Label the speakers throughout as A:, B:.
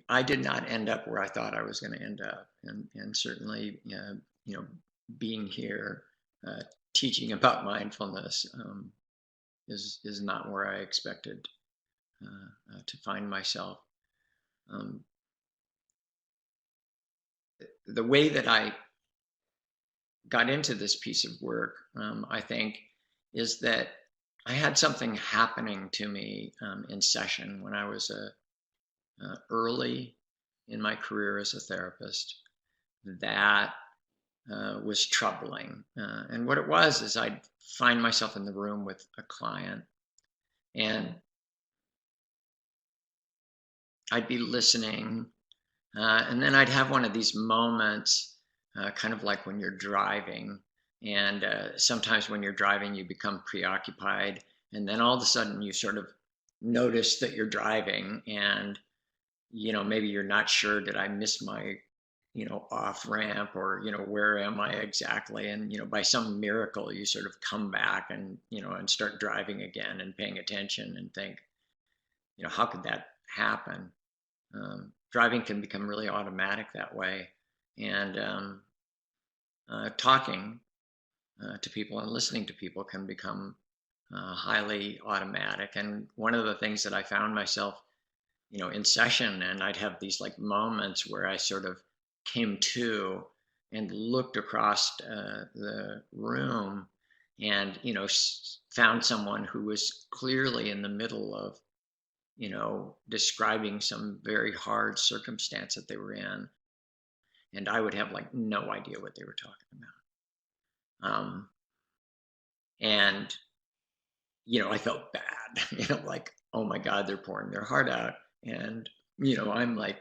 A: I did not end up where I thought I was going to end up, and certainly, you know, being here, uh, teaching about mindfulness is not where I expected to find myself. Um, the way that I got into this piece of work, I think, is that I had something happening to me in session when I was early in my career as a therapist that was troubling. And what it was is I'd find myself in the room with a client and I'd be listening. And then I'd have one of these moments, kind of like when you're driving. And sometimes when you're driving, you become preoccupied. And then all of a sudden, you sort of notice that you're driving. And, maybe you're not sure, did I miss my, off ramp, or, where am I exactly? And, by some miracle, you sort of come back and, and start driving again and paying attention and think, how could that happen? Driving can become really automatic that way. And talking to people and listening to people can become highly automatic. And one of the things that I found myself, in session, and I'd have these like moments where I sort of came to and looked across the room and, found someone who was clearly in the middle of describing some very hard circumstance that they were in. And I would have like no idea what they were talking about. And, I felt bad, like, oh my God, they're pouring their heart out. And, I'm like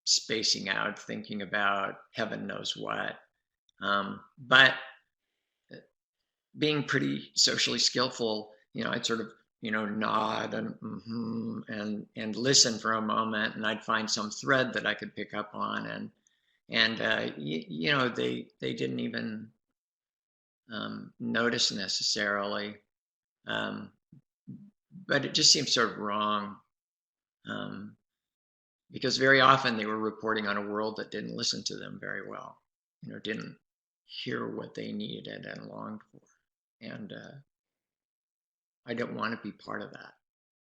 A: spacing out, thinking about heaven knows what. But being pretty socially skillful, I'd sort of nod and and listen for a moment, and I'd find some thread that I could pick up on, and they didn't even notice necessarily, um, but it just seemed sort of wrong, um, because very often they were reporting on a world that didn't listen to them very well, didn't hear what they needed and longed for, and I don't want to be part of that.